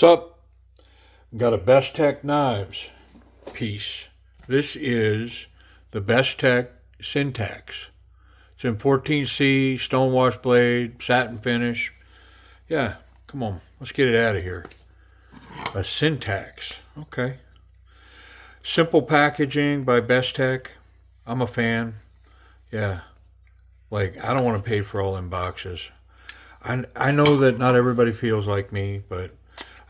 up? Got a Bestech knives piece. This is the Bestech Syntax. It's in 14C, stonewash blade, satin finish. Yeah, come on, let's get it out of here. A Syntax, okay. Simple packaging by Bestech. I'm a fan. Yeah, like I don't want to pay for all them boxes. I know that not everybody feels like me, but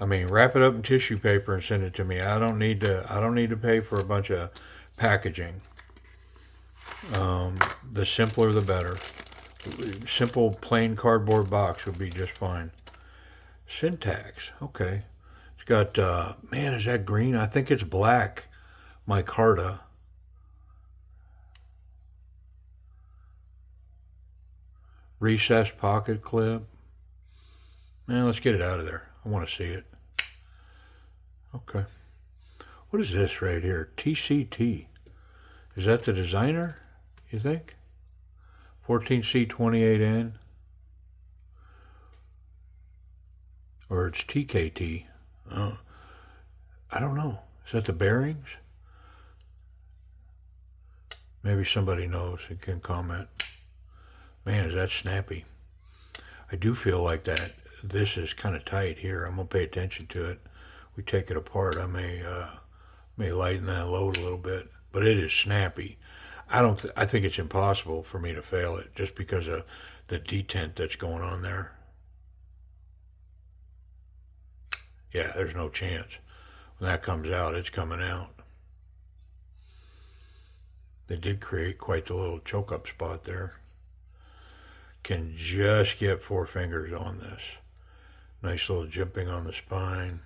I mean, wrap it up in tissue paper and send it to me. I don't need to pay for a bunch of packaging. The simpler, the better. Simple, plain cardboard box would be just fine. Syntax, okay. It's got, man, is that green? I think it's black. Micarta. Recessed pocket clip. Man, let's get it out of there. I want to see it. Okay. What is this right here? TCT. Is that the designer, you think? 14C 28N? Or it's TKT? Oh, I don't know. Is that the bearings? Maybe somebody knows and can comment. Man, is that snappy. I do feel like that. This is kind of tight here. I'm going to pay attention to it. We take it apart. I may lighten that load a little bit. But it is snappy. I think it's impossible for me to fail it just because of the detent that's going on there. Yeah, there's no chance. When that comes out, it's coming out. They did create quite the little choke up spot there. Can just get 4 fingers on this. Nice little jimping on the spine.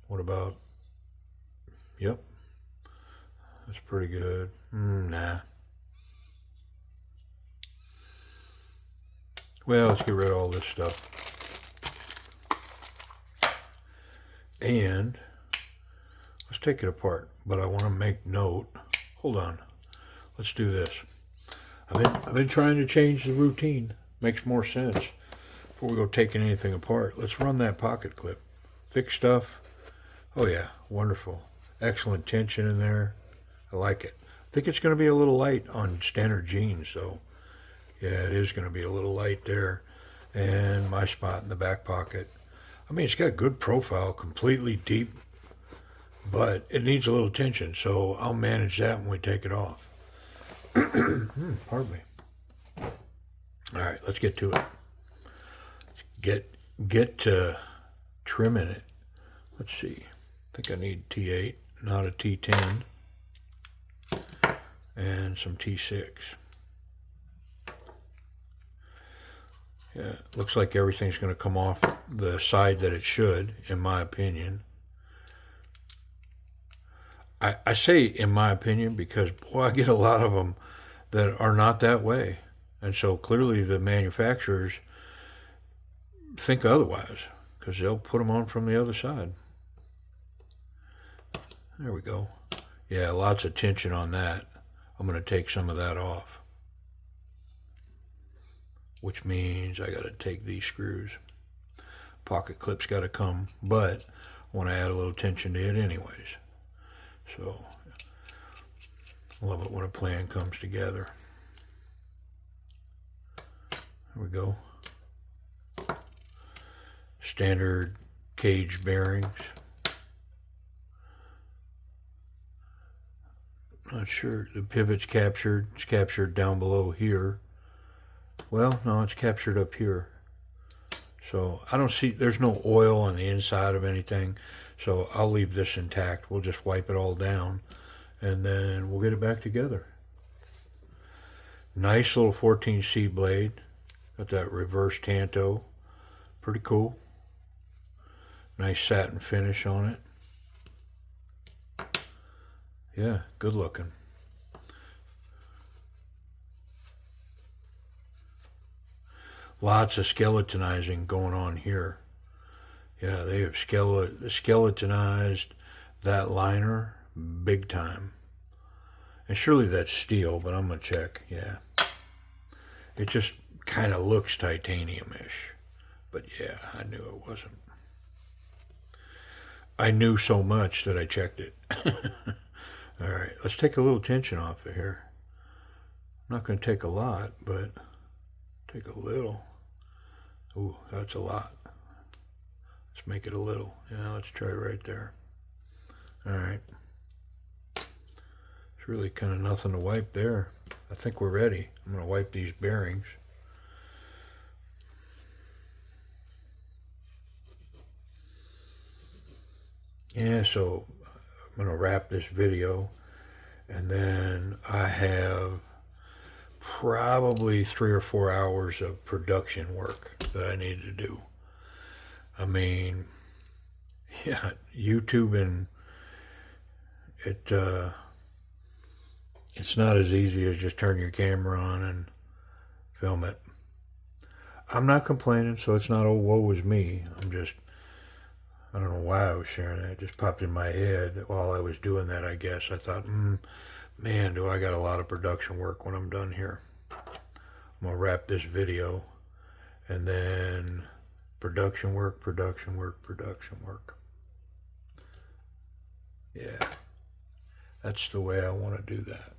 What about, yep, that's pretty good. Nah. Well, let's get rid of all this stuff. And let's take it apart, but I want to make note. Hold on. Let's do this. I've been trying to change the routine. Makes more sense before we go taking anything apart. Let's run that pocket clip. Thick stuff. Oh yeah, wonderful. Excellent tension in there. I like it. I think it's going to be a little light on standard jeans though. Yeah, it is going to be a little light there. And my spot in the back pocket. I mean, it's got good profile, completely deep, but it needs a little tension, so I'll manage that when we take it off. Pardon me. All right, let's get to it. Get to trimming it. Let's see. I think I need T8, not a T10, and some T6. Yeah, looks like everything's going to come off the side that it should, in my opinion. I say in my opinion because, boy, I get a lot of them that are not that way. And so clearly the manufacturers think otherwise because they'll put them on from the other side. There we go. Yeah, lots of tension on that. I'm going to take some of that off, which means I got to take these screws. Pocket clip's got to come, but I want to add a little tension to it anyways. So, love it when a plan comes together. There we go. Standard cage bearings. Not sure. The pivot's captured. It's captured down below here. Well, no, it's captured up here. So I don't see, there's no oil on the inside of anything. So I'll leave this intact. We'll just wipe it all down and then we'll get it back together. Nice little 14C blade. Got that reverse tanto. Pretty cool. Nice satin finish on it. Yeah, good looking. Lots of skeletonizing going on here. Yeah, they have skeletonized that liner big time. And surely that's steel, but I'm going to check. Yeah. It just kind of looks titanium-ish. But yeah, I knew it wasn't. I knew so much that I checked it. All right, let's take a little tension off of here. I'm not going to take a lot, but take a little. Ooh, that's a lot. Let's make it a little. Yeah, let's try right there. All right. It's really kind of nothing to wipe there. I think we're ready. I'm going to wipe these bearings. Yeah, so I'm going to wrap this video, and then I have probably 3 or 4 hours of production work that I need to do. I mean, yeah, YouTube, and it's not as easy as just turn your camera on and film it. I'm not complaining, so it's not, oh, woe is me. I don't know why I was sharing that. It just popped in my head while I was doing that, I guess. I thought, man, do I got a lot of production work when I'm done here. I'm going to wrap this video, and then production work, production work, production work. Yeah, that's the way I want to do that.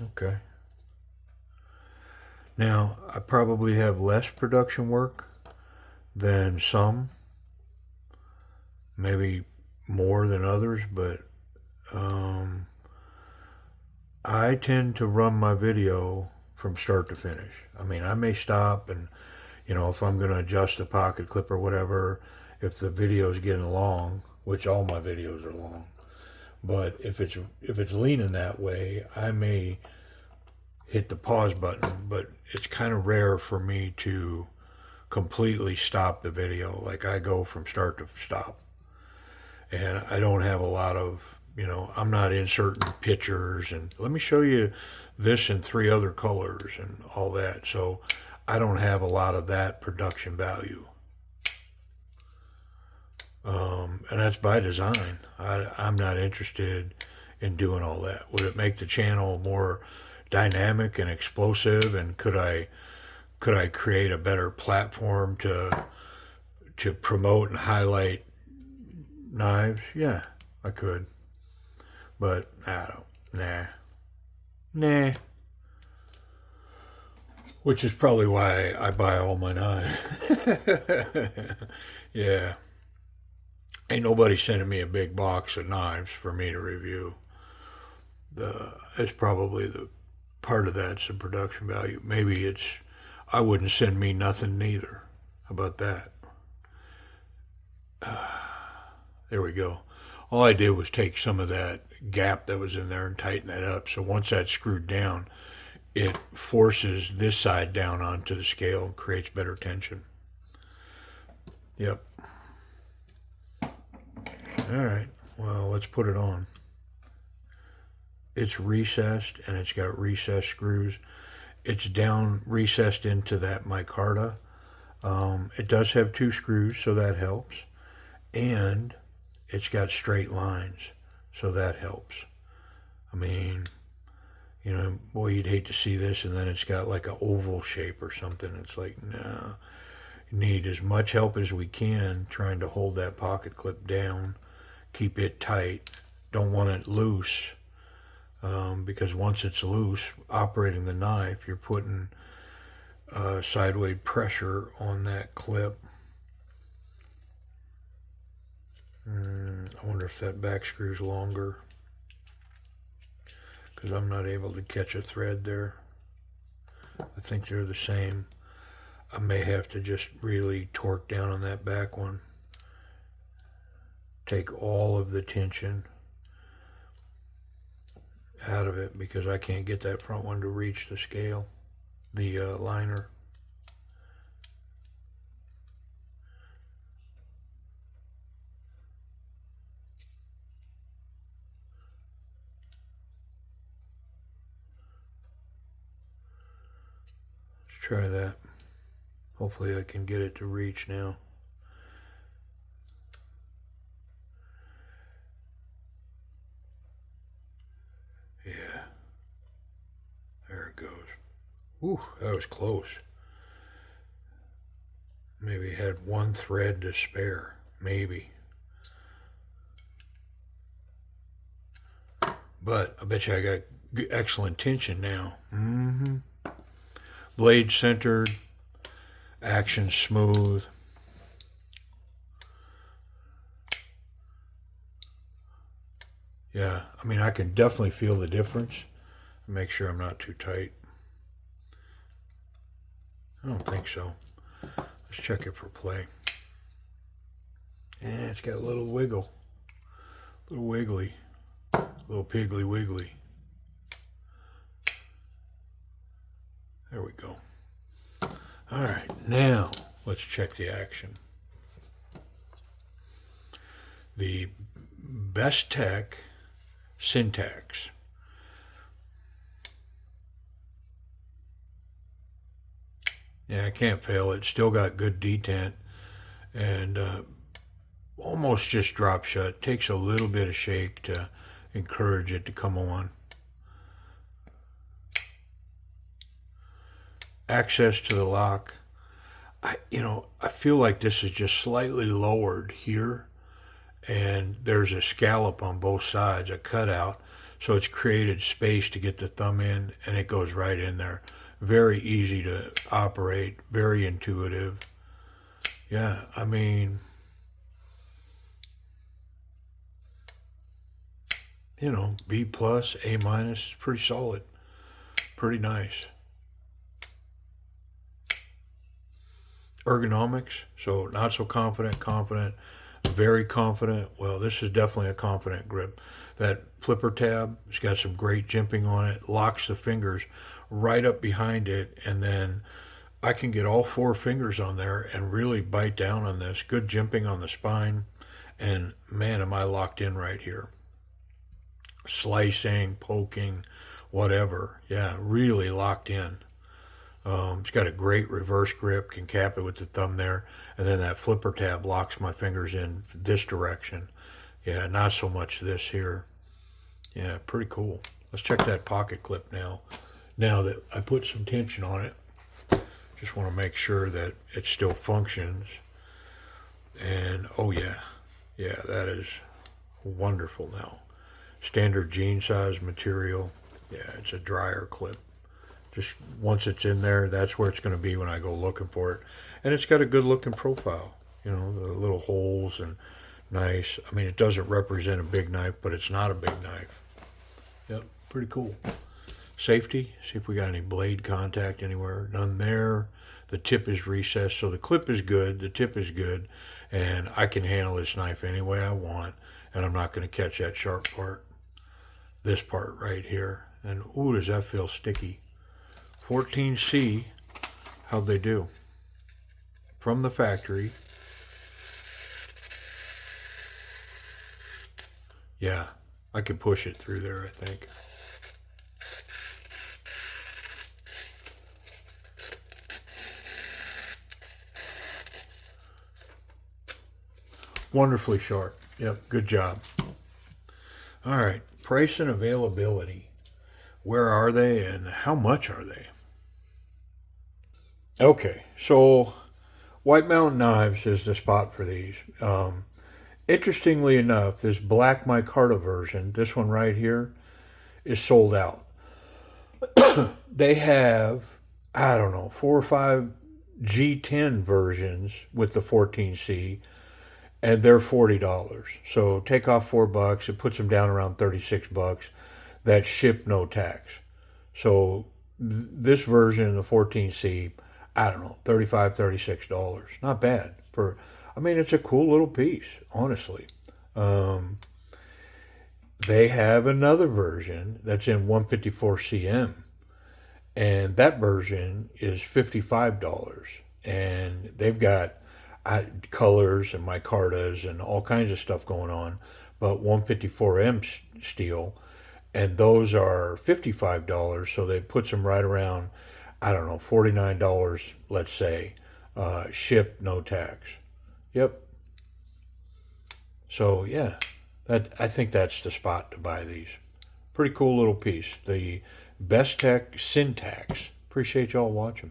Okay. Now, I probably have less production work than some, maybe more than others, but I tend to run my video from start to finish. I mean, I may stop and, if I'm going to adjust the pocket clip or whatever, if the video is getting long, which all my videos are long, but if it's leaning that way, I may hit the pause button, but it's kind of rare for me to completely stop the video. Like, I go from start to stop, and I don't have a lot of, I'm not inserting pictures and let me show you this in 3 other colors and all that. So I don't have a lot of that production value. And that's by design. I'm not interested in doing all that. Would it make the channel more dynamic and explosive, and could I create a better platform to promote and highlight knives? Yeah, I could. But nah. Which is probably why I buy all my knives. Yeah. Ain't nobody sending me a big box of knives for me to review. It's probably the part of that's the production value. Maybe I wouldn't send me nothing neither. How about that? There we go. All I did was take some of that gap that was in there and tighten that up. So once that's screwed down, it forces this side down onto the scale and creates better tension. Yep. All right. Well, let's put it on. It's recessed, and it's got recessed screws. It's down recessed into that micarta. It does have 2 screws, so that helps. And it's got straight lines, so that helps. I mean, boy, you'd hate to see this, and then it's got like an oval shape or something. It's like, no. Need as much help as we can trying to hold that pocket clip down, keep it tight. Don't want it loose, because once it's loose, operating the knife, you're putting sideways pressure on that clip. I wonder if that back screw's longer, because I'm not able to catch a thread there. I think they're the same. I may have to just really torque down on that back one. Take all of the tension out of it, because I can't get that front one to reach the scale, the liner. Let's try that. Hopefully I can get it to reach now. Yeah. Ooh, that was close. Maybe had one thread to spare. Maybe. But I bet you I got excellent tension now. Blade centered. Action smooth. Yeah, I mean, I can definitely feel the difference. Make sure I'm not too tight. I don't think so. Let's check it for play. Yeah, it's got a little wiggle. A little wiggly. A little piggly wiggly. There we go. All right, now let's check the action. The Bestech Syntax. Yeah, I can't fail it. Still got good detent and almost just drop shut. Takes a little bit of shake to encourage it to come on. Access to the lock. I feel like this is just slightly lowered here, and there's a scallop on both sides, a cutout, so it's created space to get the thumb in, and it goes right in there. Very easy to operate, very intuitive. Yeah, I mean, B plus, A minus, pretty solid, pretty nice. Ergonomics, so not so confident, very confident. Well, this is definitely a confident grip. That flipper tab, it's got some great jimping on it, locks the fingers right up behind it, and then I can get all 4 fingers on there and really bite down on this. Good jimping on the spine, and man, am I locked in right here. Slicing, poking, whatever. Yeah, really locked in. It's got a great reverse grip, can cap it with the thumb there, and then that flipper tab locks my fingers in this direction. Yeah, not so much this here. Yeah, pretty cool. Let's check that pocket clip now. Now that I put some tension on it, just want to make sure that it still functions. And oh yeah, that is wonderful now. Standard jean size material. Yeah, it's a dryer clip. Just once it's in there, that's where it's going to be when I go looking for it. And it's got a good looking profile. The little holes and nice. I mean, it doesn't represent a big knife, but it's not a big knife. Yep, pretty cool. Safety, see if we got any blade contact anywhere. None there. The tip is recessed, so the clip is good, the tip is good, and I can handle this knife any way I want, and I'm not going to catch that sharp part. This part right here. And ooh, does that feel sticky. 14C, how'd they do? From the factory. Yeah, I could push it through there, I think. Wonderfully sharp. Yep, good job. All right, price and availability. Where are they and how much are they? Okay, so White Mountain Knives is the spot for these. Interestingly enough, this black micarta version, this one right here, is sold out. They have, I don't know, 4 or 5 G10 versions with the 14C, and they're $40. So take off $4, it puts them down around $36. That's shipped, no tax. So this version of the 14C, I don't know, $35, $36. Not bad. It's a cool little piece, honestly. They have another version that's in 154 cm, and that version is $55. And they've got colors and micartas and all kinds of stuff going on, but 154M steel, and those are $55. So they puts them right around, I don't know, $49, let's say, shipped, no tax. Yep. So yeah, I think that's the spot to buy these. Pretty cool little piece. The Bestech Syntax. Appreciate y'all watching.